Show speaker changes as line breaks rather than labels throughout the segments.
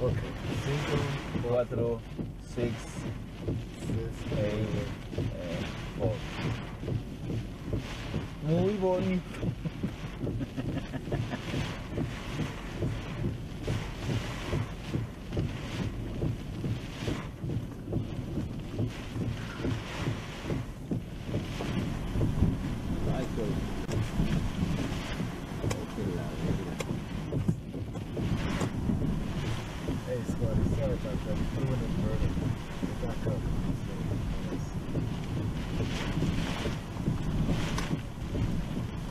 Ok. 5,
4, 6, 8, 4. Muy bonito. Ay, qué la verga.
Hey, Scotty, sorry about that. We're doing inverted. We're back up.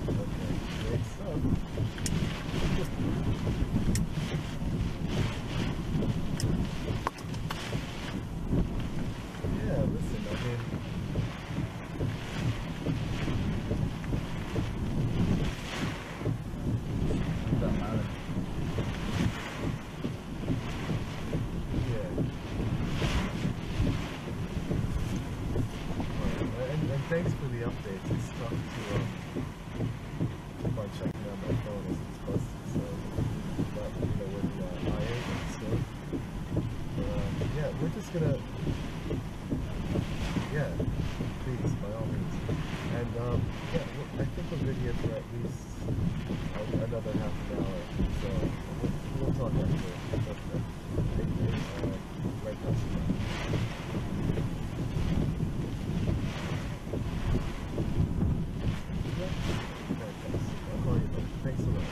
Okay, great stuff. Yeah, listen, I mean,
Puta madre.
yeah. And thanks for the updates. It's tough to keep on checking on my phone as it's busted, so but with the IA and stuff. But yeah, we're just gonna please, by all means. And yeah, I think we're good here for at least another half an hour. So we'll talk after. Right past the I'll call you back. Thanks a lot.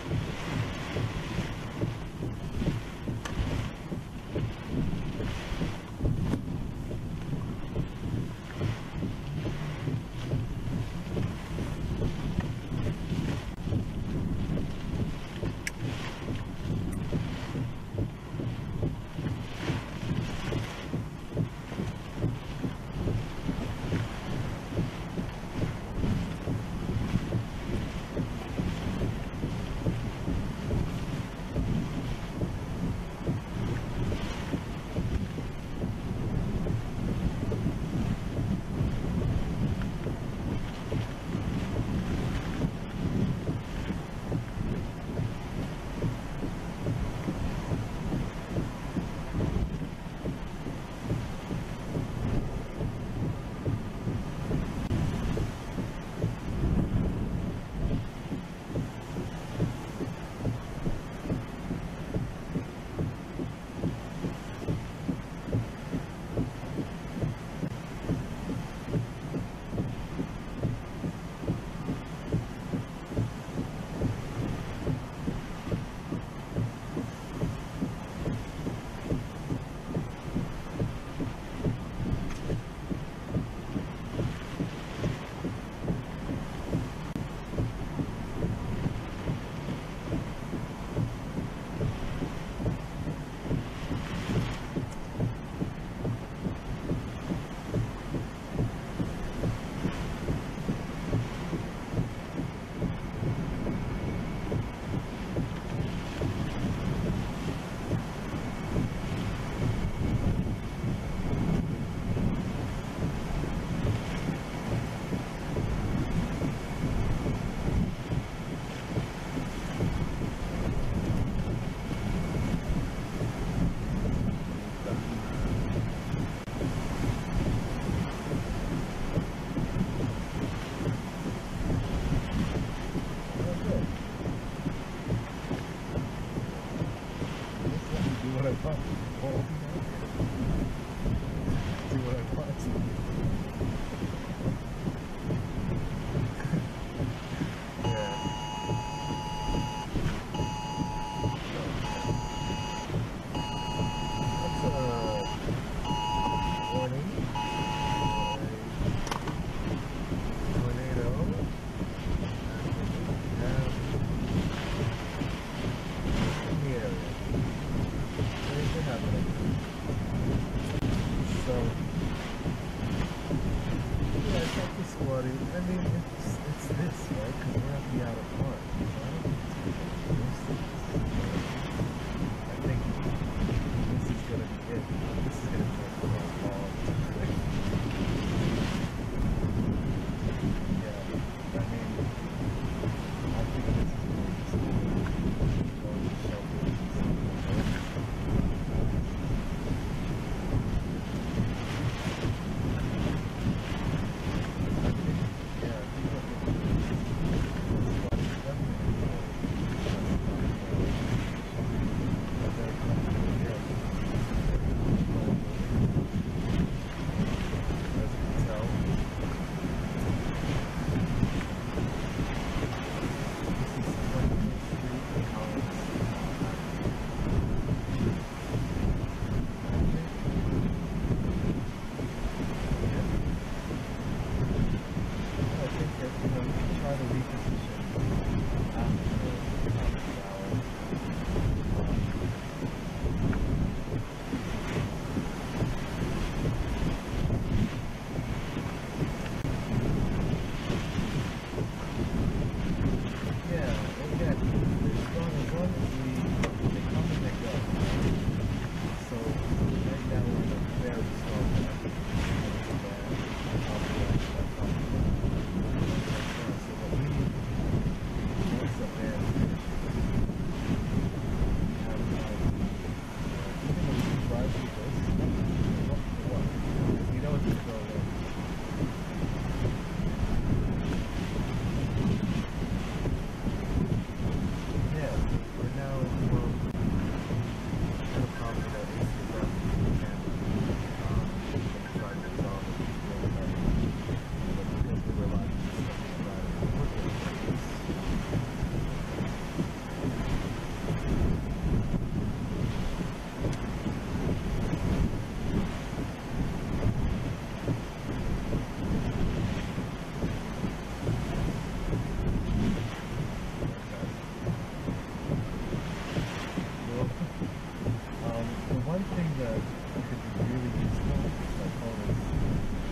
one thing that could be really useful, like always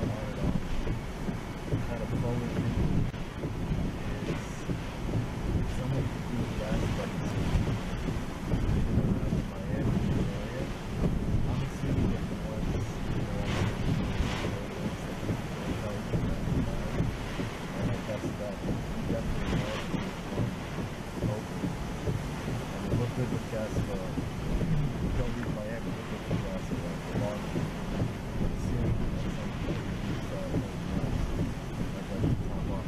on and off, kind of forward thinking, is someone could do gas prices in and around the Miami area. I'm assuming that the ones, you know, and I guess that definitely has to be one open. I mean, we're good with gas for, we don't leave Miami, we're good with gas for like long. I'm assuming that some people use that as gas, like at the top off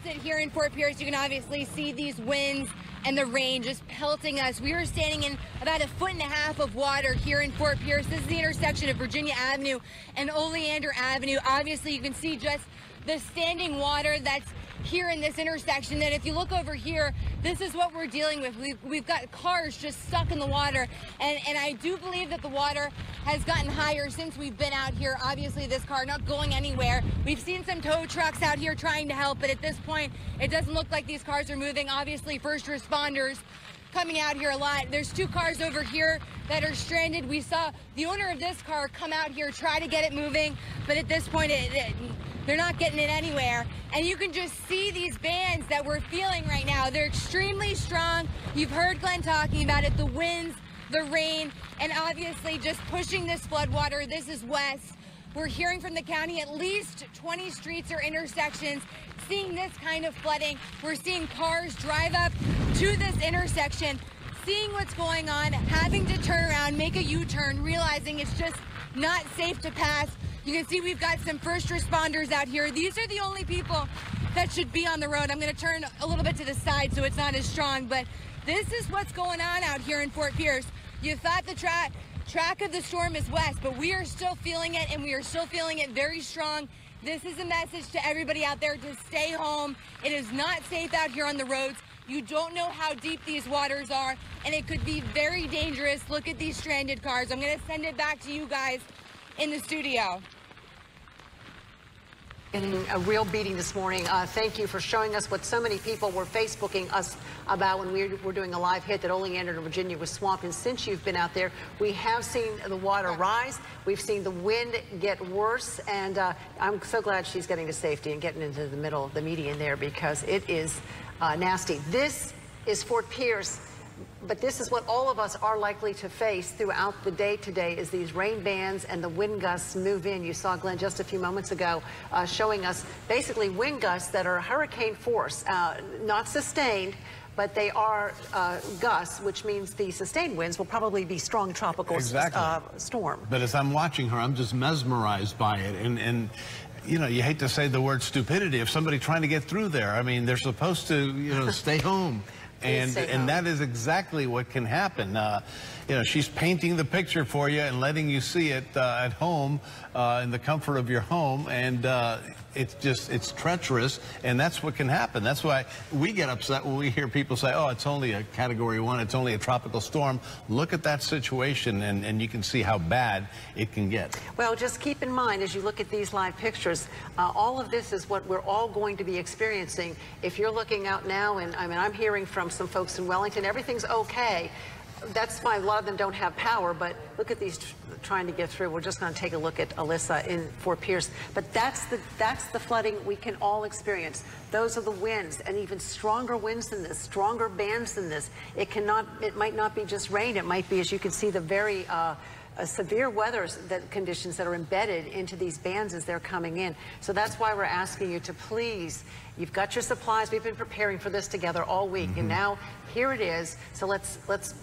sit here in Fort Pierce, you can obviously see these winds and the rain just pelting us. We are standing in about 1.5 feet of water here in Fort Pierce. This is the intersection of Virginia Avenue and Oleander Avenue. Obviously, you can see just the standing water that's here in this intersection. And if you look over here, this is what we're dealing with. We've got cars just stuck in the water. And I do believe that the water has gotten higher since we've been out here. Obviously, this car not going anywhere. We've seen some tow trucks out here trying to help, but at this point, it doesn't look like these cars are moving. Obviously, first responders coming out here a lot. There's 2 cars over here that are stranded. We saw the owner of this car come out here, try to get it moving, but at this point, they're not getting it anywhere. And you can just see these bands that we're feeling right now. They're extremely strong. You've heard Glenn talking about it, the winds, the rain, and obviously just pushing this floodwater. This is west. We're hearing from the county at least 20 streets or intersections seeing this kind of flooding. We're seeing cars drive up to this intersection, seeing what's going on, having to turn around, make a U-turn, realizing it's just not safe to pass. You can see we've got some first responders out here. These are the only people that should be on the road. I'm going to turn a little bit to the side so it's not as strong, but this is what's going on out here in Fort Pierce. You thought the track of the storm is west, but we are still feeling it, and we are still feeling it very strong. This is a message to everybody out there to stay home. It is not safe out here on the roads. You don't know how deep these waters are, and it could be very dangerous. Look at these stranded cars. I'm going to send it back to you guys in the studio.
Getting a real beating this morning. Thank you for showing us what so many people were Facebooking us about when we were doing a live hit that Oleander, Virginia was swamped. And since you've been out there, we have seen the water rise. We've seen the wind get worse. And I'm so glad she's getting to safety and getting into the middle of the median there, because it is nasty. This is Fort Pierce. But this is what all of us are likely to face throughout the day today, is these rain bands and the wind gusts move in. You saw Glenn just a few moments ago showing us basically wind gusts that are hurricane force, not sustained, but they are gusts, which means the sustained winds will probably be strong tropical storm.
But as I'm watching her, I'm just mesmerized by it. And you know, you hate to say the word stupidity of somebody trying to get through there. I mean, they're supposed to, you know, stay home. And that is exactly what can happen. You know, she's painting the picture for you and letting you see it at home in the comfort of your home. And it's treacherous, and that's what can happen. That's why we get upset when we hear people say, oh, it's only a Category 1, it's only a tropical storm. Look at that situation, and you can see how bad it can get.
Well, just keep in mind, as you look at these live pictures, all of this is what we're all going to be experiencing. If you're looking out now, and I mean, I'm hearing from some folks in Wellington, everything's okay. That's fine. A lot of them don't have power, but look at these trying to get through. We're just going to take a look at Alyssa in Fort Pierce. But that's the flooding we can all experience. Those are the winds, and even stronger winds than this, stronger bands than this. It might not be just rain. It might be, as you can see, the very severe weather conditions that are embedded into these bands as they're coming in. So that's why we're asking you to please, you've got your supplies. We've been preparing for this together all week, and now here it is. So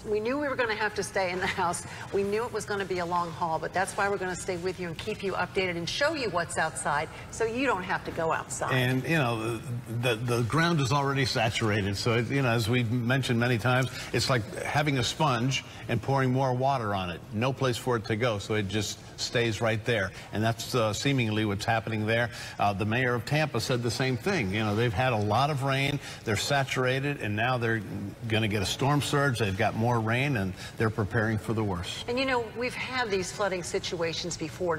we knew we were going to have to stay in the house. We knew it was going to be a long haul, but that's why we're going to stay with you and keep you updated and show you what's outside, so you don't have to go outside.
And you know, the ground is already saturated, so you know, as we've mentioned many times, it's like having a sponge and pouring more water on it. No place for it to go, so it just stays right there. And that's seemingly what's happening there. The mayor of Tampa said the same thing. You know, they've had a lot of rain, they're saturated, and now they're going to get a storm surge. They've got more rain, and they're preparing for the worst.
And you know, we've had these flooding situations before,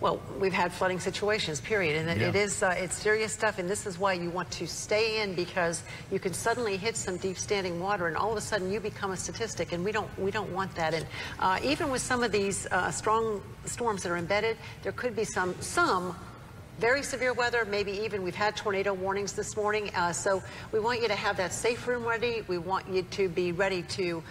well, we've had flooding situations, period, and it's serious stuff, and this is why you want to stay in, because you can suddenly hit some deep standing water, and all of a sudden you become a statistic, and we don't want that. And even with some of these strong storms that are embedded, there could be some very severe weather, maybe even we've had tornado warnings this morning. So we want you to have that safe room ready. We want you to be ready to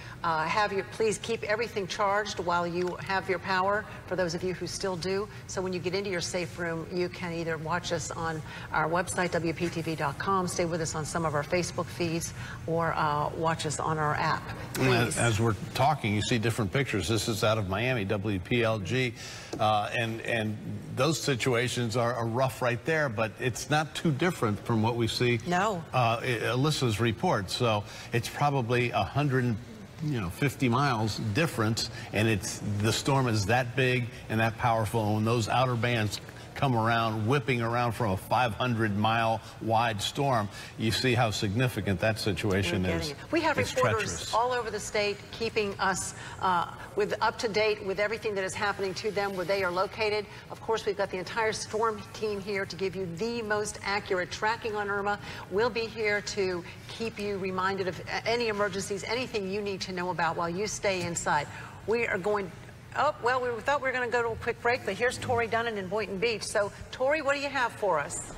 please keep everything charged while you have your power, for those of you who still do. So when you get into your safe room, you can either watch us on our website, WPTV.com, stay with us on some of our Facebook feeds, or watch us on our app. Please.
As we're talking, you see different pictures. This is out of Miami, WPLG, and those situations are rough right there, but it's not too different from what we see.
No.
Alyssa's report. So it's probably 150 miles difference, and the storm is that big and that powerful. And when those outer bands come around, whipping around from a 500-mile wide storm, you see how significant that situation is.
We have
It's
reporters
treacherous.
all over the state keeping us up to date with everything that is happening to them where they are located. Of course, we've got the entire storm team here to give you the most accurate tracking on IRMA. We'll be here to keep you reminded of any emergencies, anything you need to know about while you stay inside. We are going... Oh, well, we thought we were going to go to a quick break, but here's Tori Dunnan in Boynton Beach. So, Tori, what do you have for us?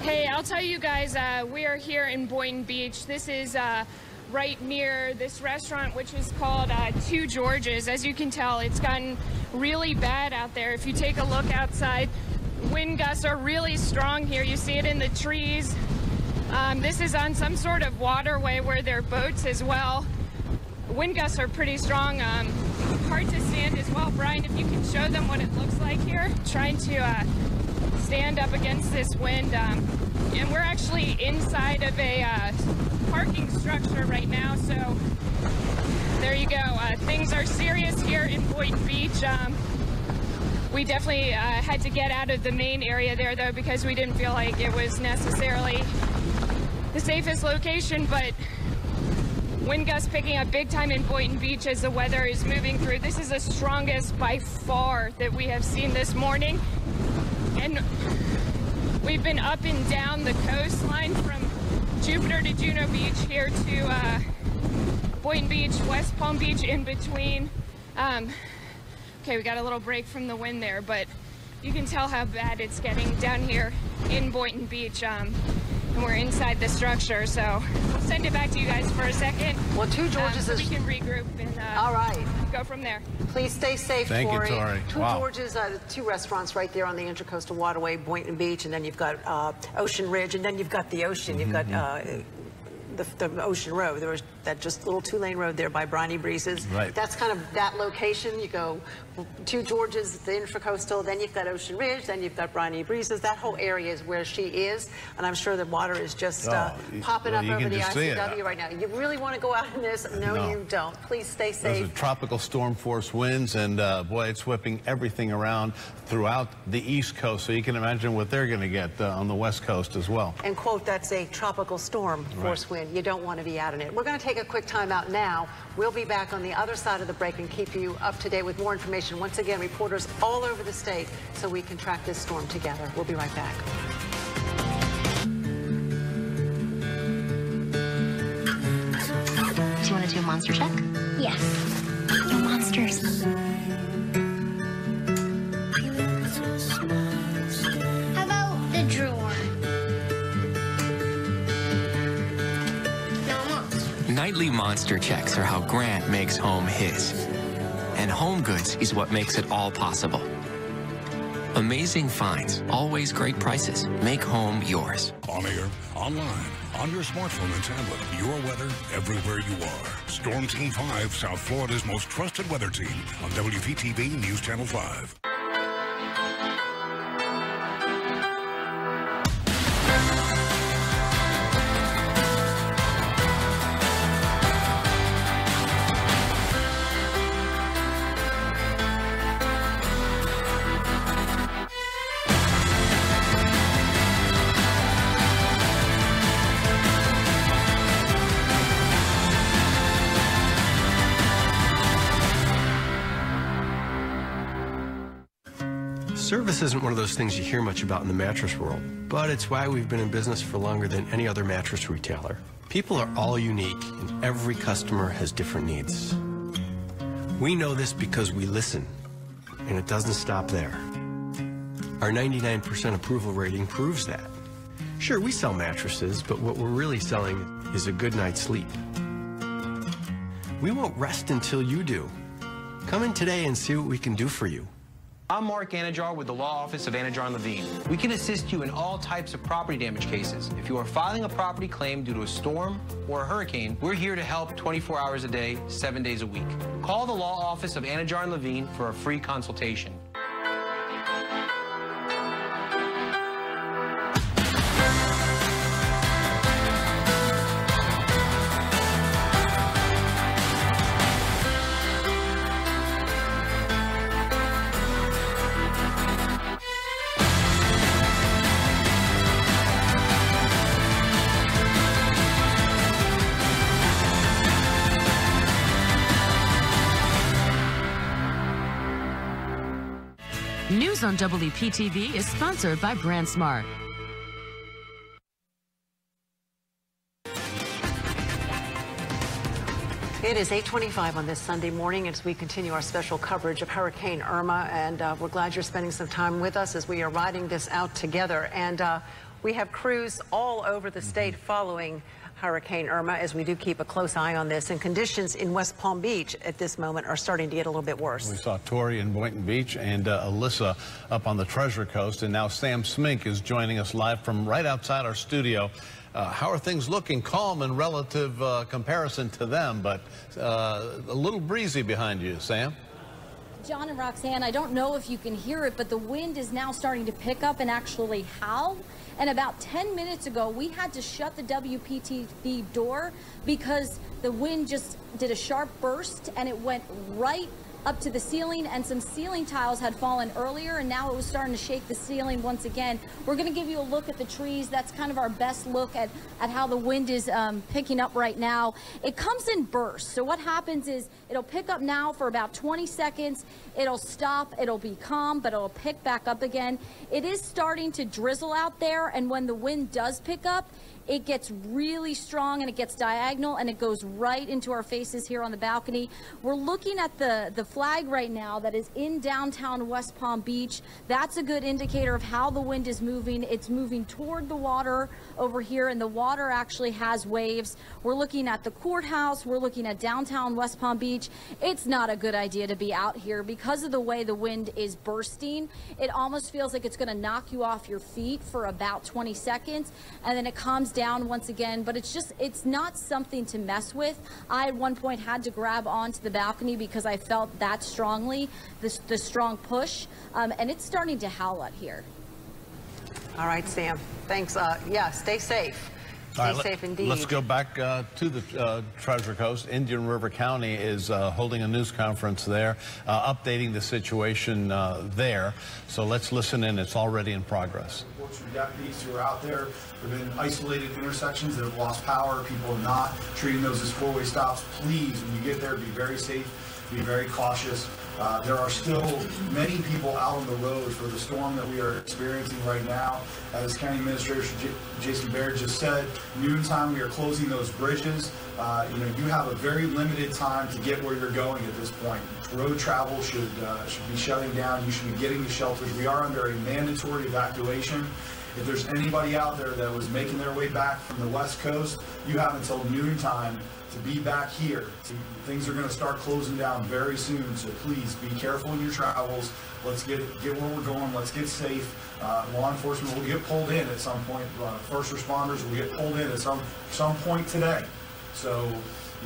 Hey, I'll tell you guys, we are here in Boynton Beach. This is right near this restaurant, which is called Two Georges. As you can tell, it's gotten really bad out there. If you take a look outside, wind gusts are really strong here. You see it in the trees. This is on some sort of waterway where there are boats as well. Wind gusts are pretty strong, hard to stand as well. Brian, if you can show them what it looks like here, trying to stand up against this wind. And we're actually inside of a parking structure right now, so there you go. Things are serious here in Boynton Beach. We definitely had to get out of the main area there, though, because we didn't feel like it was necessarily the safest location, but wind gusts picking up big time in Boynton Beach as the weather is moving through. This is the strongest by far that we have seen this morning. And we've been up and down the coastline from Jupiter to Juno Beach here to Boynton Beach, West Palm Beach in between. Okay, we got a little break from the wind there, but you can tell how bad it's getting down here in Boynton Beach. And we're inside the structure, so I'll send it back to you guys for a second.
Well, Two Georges
so
is...
we can regroup and
all right.
Go from there.
Please stay safe, Tori.
Thank you, Tori.
Two
Wow.
Georges, two restaurants right there on the Intracoastal Waterway, Boynton Beach, and then you've got Ocean Ridge, and then you've got the ocean. You've got the Ocean Road. There was that just little two-lane road there by Briny Breezes.
Right.
That's kind of that location. You go Two Georges, the Intracoastal, then you've got Ocean Ridge, then you've got Briny Breezes. That whole area is where she is, and I'm sure the water is just popping up over the ICW right now. You really want to go out in this? No, you don't. Please stay safe.
Those are tropical storm force winds, and boy, it's whipping everything around throughout the East Coast, so you can imagine what they're going to get on the West Coast as well.
And quote, that's a tropical storm force wind. You don't want to be out in it. We're going to take a quick time out now. We'll be back on the other side of the break and keep you up to date with more information. Once again, reporters all over the state so we can track this storm together. We'll be right back.
Do you want to do a monster check?
Yes.
No monsters.
How about the drawer? No monster.
Nightly monster checks are how Grant makes home his. And Home Goods is what makes it all possible. Amazing finds, always great prices. Make home yours.
On air, online, on your smartphone and tablet, your weather everywhere you are. Storm Team 5, South Florida's most trusted weather team on WPTV News Channel 5.
Service isn't one of those things you hear much about in the mattress world, but it's why we've been in business for longer than any other mattress retailer. People are all unique, and every customer has different needs. We know this because we listen, and it doesn't stop there. Our 99% approval rating proves that. Sure, we sell mattresses, but what we're really selling is a good night's sleep. We won't rest until you do. Come in today and see what we can do for you.
I'm Mark Anajar with the Law Office of Anajar & Levine. We can assist you in all types of property damage cases. If you are filing a property claim due to a storm or a hurricane, we're here to help 24 hours a day, 7 days a week. Call the Law Office of Anajar & Levine for a free consultation.
News on WPTV is sponsored by BrandSmart.
It is 8:25 on this Sunday morning as we continue our special coverage of Hurricane Irma, and we're glad you're spending some time with us as we are riding this out together. And we have crews all over the state following Hurricane Irma as we do keep a close eye on this, and conditions in West Palm Beach at this moment are starting to get a little bit worse.
We saw Tori in Boynton Beach and Alyssa up on the Treasure Coast, and now Sam Smink is joining us live from right outside our studio. How are things looking? Calm in relative comparison to them, but a little breezy behind you, Sam.
John and Roxanne, I don't know if you can hear it, but the wind is now starting to pick up and actually howl. And about 10 minutes ago, we had to shut the WPTV door because the wind just did a sharp burst and it went right up to the ceiling, and some ceiling tiles had fallen earlier, and now it was starting to shake the ceiling once again. We're going to give you a look at the trees. That's kind of our best look at how the wind is picking up right now. It comes in bursts. So what happens is it'll pick up now for about 20 seconds. It'll stop. It'll be calm, but it'll pick back up again. It is starting to drizzle out there, and when the wind does pick up, it gets really strong and it gets diagonal and it goes right into our faces here on the balcony. We're looking at the flag right now that is in downtown West Palm Beach. That's a good indicator of how the wind is moving. It's moving toward the water over here, and the water actually has waves. We're looking at the courthouse. We're looking at downtown West Palm Beach. It's not a good idea to be out here because of the way the wind is bursting. It almost feels like it's going to knock you off your feet for about 20 seconds, and then it calms down once again. But it's not something to mess with. I at one point had to grab onto the balcony because I felt that strongly, the strong push, and it's starting to howl out here.
All right, Sam. Thanks. Yeah, stay safe. Stay safe indeed.
Let's go back to the Treasure Coast. Indian River County is holding a news conference there, updating the situation there. So let's listen in. It's already in progress.
Reports from deputies who are out there. There have been isolated intersections that have lost power. People are not treating those as four-way stops. Please, when you get there, be very safe, be very cautious. There are still many people out on the road for the storm that we are experiencing right now. As County Administrator Jason Baird just said, noontime we are closing those bridges. You have a very limited time to get where you're going at this point. Road travel should be shutting down. You should be getting to shelters. We are under a mandatory evacuation. If there's anybody out there that was making their way back from the West Coast, you have until noontime to be back here. Things are going to start closing down very soon, so please be careful in your travels. Let's get where we're going. Let's get safe. Law enforcement will get pulled in at some point. First responders will get pulled in at some point today. So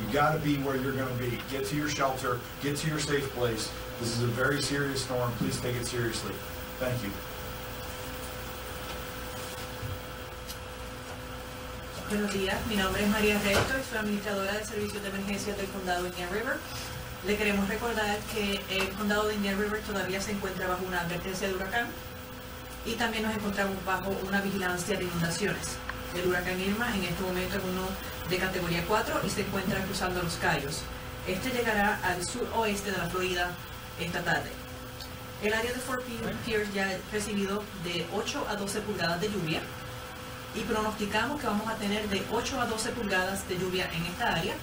you got to be where you're going to be. Get to your shelter. Get to your safe place. This is a very serious storm. Please take it seriously. Thank you.
Buenos días, mi nombre es María Recto y soy administradora de servicios de emergencias del condado de Indian River. Le queremos recordar que el condado de Indian River todavía se encuentra bajo una advertencia de huracán y también nos encontramos bajo una vigilancia de inundaciones. El huracán Irma en este momento es uno de categoría 4 y se encuentra cruzando los Cayos. Este llegará al suroeste de la Florida esta tarde. El área de Fort Pierce ya ha recibido de 8 a 12 pulgadas de lluvia. Y pronosticamos que vamos a tener de 8 a 12 pulgadas de lluvia en esta área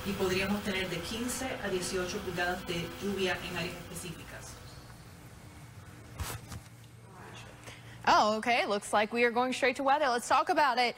y podríamos tener de 15 a 18 pulgadas de lluvia en áreas específicas.
Oh, okay. Looks like we are going straight to weather. Let's talk about it.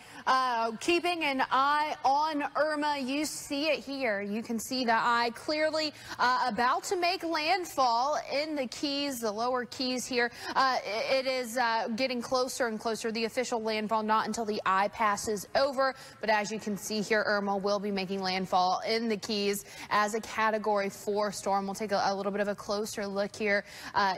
Keeping an eye on Irma. You see it here. You can see the eye clearly about to make landfall in the Keys, the lower Keys here. It is getting closer and closer. The official landfall not until the eye passes over. But as you can see here, Irma will be making landfall in the Keys as a Category 4 storm. We'll take a little bit of a closer look here.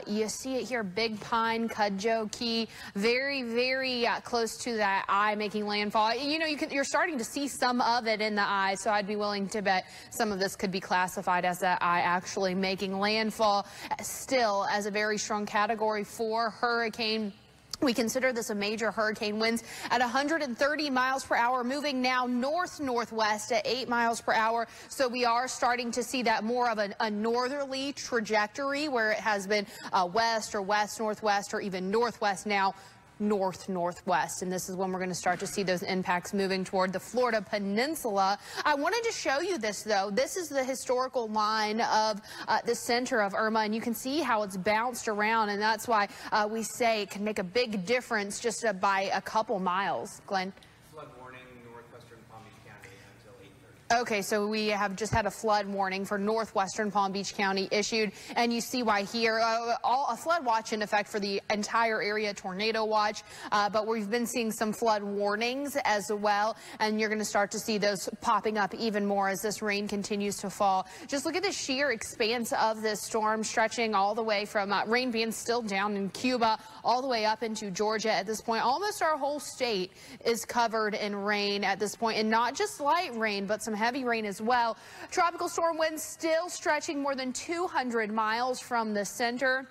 You see it here, Big Pine, Cudjoe Key. Very, very close to that eye making landfall. You know, you're starting to see some of it in the eye, so I'd be willing to bet some of this could be classified as that eye actually making landfall. Still, as a very strong Category 4 hurricane. We consider this a major hurricane. Winds at 130 miles per hour, moving now north-northwest at 8 miles per hour. So we are starting to see that more of a northerly trajectory where it has been west or west-northwest or even northwest, now north-northwest. And this is when we're going to start to see those impacts moving toward the Florida Peninsula. I wanted to show you this, though. This is the historical line of the center of Irma, and you can see how it's bounced around, and that's why we say it can make a big difference just by a couple miles. Glenn?
Flood warning, northwestern Palm Beach County until 8:30.
Okay, so we have just had a flood warning for northwestern Palm Beach County issued, and you see why here. A flood watch in effect for the entire area, tornado watch, but we've been seeing some flood warnings as well, and you're going to start to see those popping up even more as this rain continues to fall. Just look at the sheer expanse of this storm, stretching all the way from rain being still down in Cuba all the way up into Georgia at this point. Almost our whole state is covered in rain at this point, and not just light rain, but some heavy rain as well. Tropical storm winds still stretching more than 200 miles from the center.